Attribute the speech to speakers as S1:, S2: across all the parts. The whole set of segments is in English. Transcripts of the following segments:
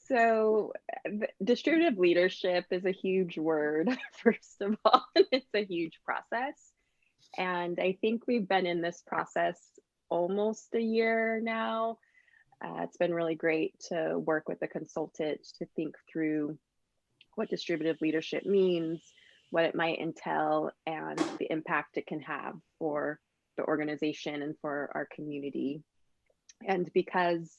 S1: So, distributive leadership is a huge word, first of all. It's a huge process. And I think we've been in this process almost a year now. It's been really great to work with a consultant to think through what distributive leadership means, what it might entail, and the impact it can have for the organization and for our community. And because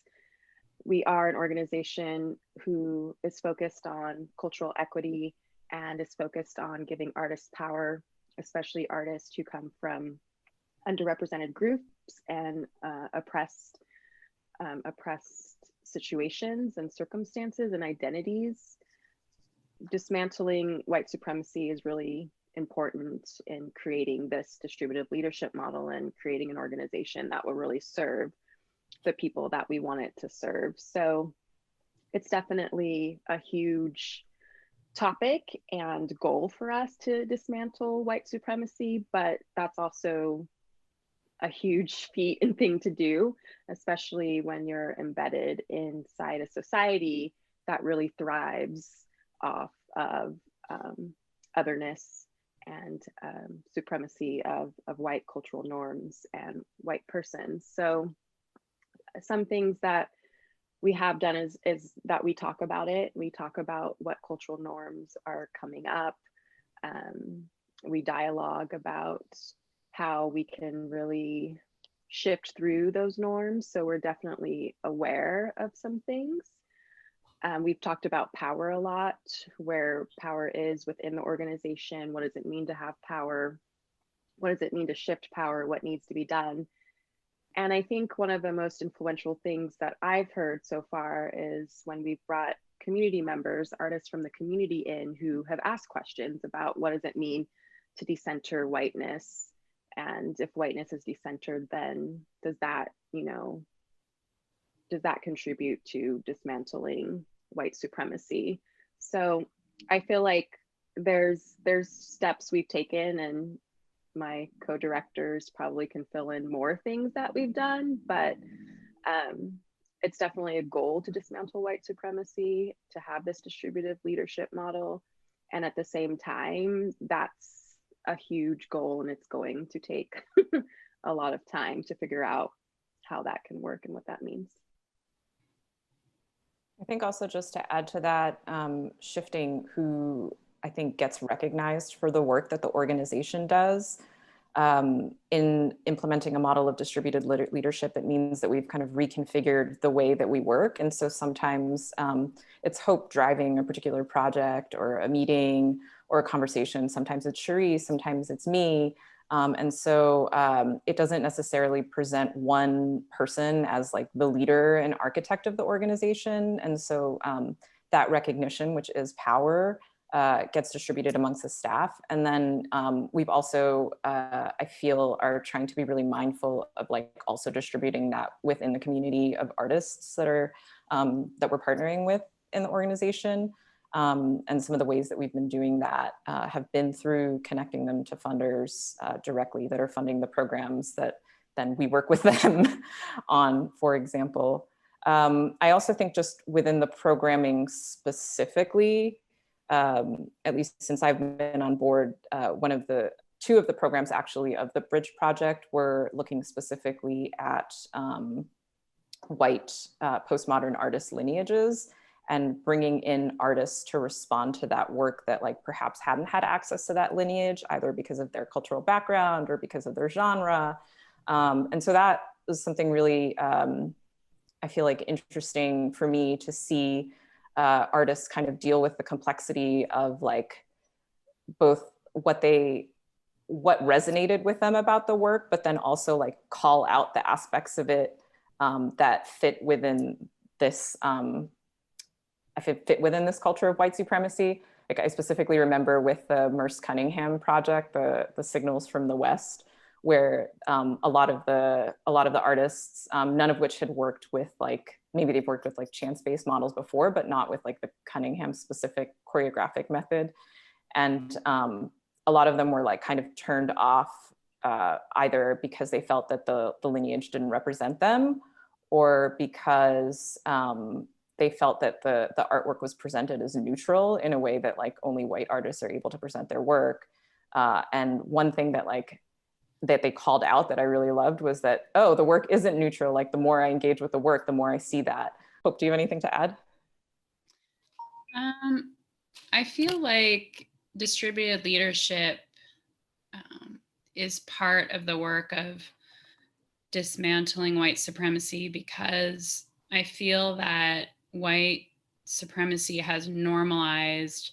S1: we are an organization who is focused on cultural equity and is focused on giving artists power, especially artists who come from underrepresented groups and oppressed situations and circumstances and identities. Dismantling white supremacy is really important in creating this distributive leadership model and creating an organization that will really serve the people that we want it to serve. So it's definitely a huge topic and goal for us to dismantle white supremacy, but that's also a huge feat and thing to do, especially when you're embedded inside a society that really thrives off of otherness and supremacy of white cultural norms and white persons. So some things that we have done is that we talk about it. We talk about what cultural norms are coming up. We dialogue about how we can really shift through those norms. So we're definitely aware of some things. We've talked about power a lot, where power is within the organization. What does it mean to have power? What does it mean to shift power? What needs to be done? And I think one of the most influential things that I've heard so far is when we've brought community members, artists from the community in who have asked questions about what does it mean to decenter whiteness? And if whiteness is decentered, then does that, does that contribute to dismantling white supremacy? So I feel like there's steps we've taken, and my co-directors probably can fill in more things that we've done, but it's definitely a goal to dismantle white supremacy, to have this distributive leadership model. And at the same time, that's a huge goal, and it's going to take a lot of time to figure out how that can work and what that means.
S2: I think also just to add to that, shifting who I think gets recognized for the work that the organization does. In implementing a model of distributed leadership, it means that we've kind of reconfigured the way that we work. And so sometimes it's Hope driving a particular project or a meeting or a conversation. Sometimes it's Cherie, sometimes it's me. And so it doesn't necessarily present one person as like the leader and architect of the organization. And so that recognition, which is power, gets distributed amongst the staff. And then we've also, I feel, are trying to be really mindful of like also distributing that within the community of artists that are, that we're partnering with in the organization. And some of the ways that we've been doing that have been through connecting them to funders directly that are funding the programs that then we work with them on, for example. I also think just within the programming specifically, at least since I've been on board, two of the programs actually of the Bridge Project were looking specifically at white postmodern artist lineages and bringing in artists to respond to that work that like perhaps hadn't had access to that lineage, either because of their cultural background or because of their genre. And so that was something really, I feel like interesting for me to see artists kind of deal with the complexity of like both what resonated with them about the work, but then also like call out the aspects of it that fit within this culture of white supremacy. Like I specifically remember with the Merce Cunningham project, the Signals from the West, where a lot of the artists, none of which had worked with like, maybe they've worked with like chance-based models before, but not with like the Cunningham specific choreographic method. And a lot of them were like kind of turned off either because they felt that the lineage didn't represent them, or because they felt that the artwork was presented as neutral in a way that like only white artists are able to present their work. And one thing that like that they called out that I really loved was that, oh, the work isn't neutral. Like the more I engage with the work, the more I see that. Hope, do you have anything to add?
S3: I feel like distributed leadership is part of the work of dismantling white supremacy, because I feel that white supremacy has normalized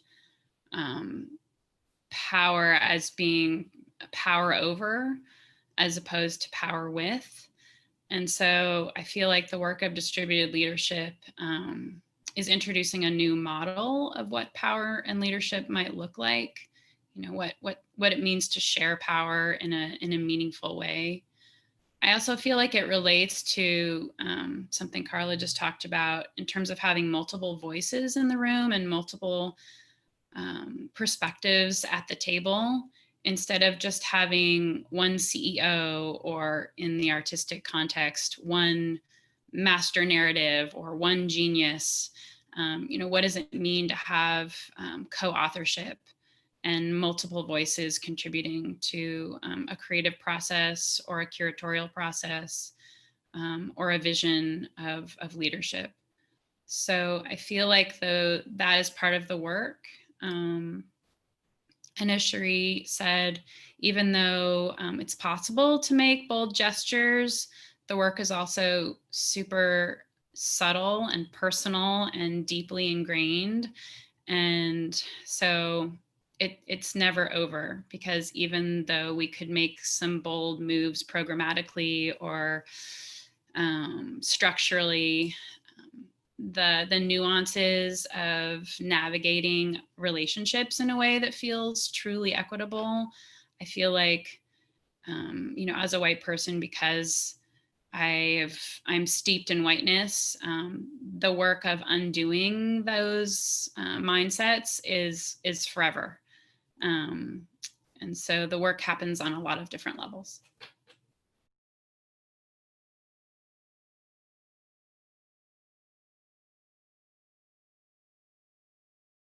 S3: power as being power over as opposed to power with. And so I feel like the work of distributed leadership is introducing a new model of what power and leadership might look like. You know, what it means to share power in a meaningful way. I also feel like it relates to something Karla just talked about in terms of having multiple voices in the room and multiple perspectives at the table, instead of just having one CEO, or in the artistic context, one master narrative or one genius. You know, what does it mean to have co-authorship and multiple voices contributing to a creative process or a curatorial process, or a vision of leadership? So I feel like that is part of the work. And as Cherie said, even though it's possible to make bold gestures, the work is also super subtle and personal and deeply ingrained. And so it's never over, because even though we could make some bold moves programmatically or structurally, the nuances of navigating relationships in a way that feels truly equitable. I feel like, you know, as a white person, because I'm steeped in whiteness, the work of undoing those mindsets is forever. And so the work happens on a lot of different levels.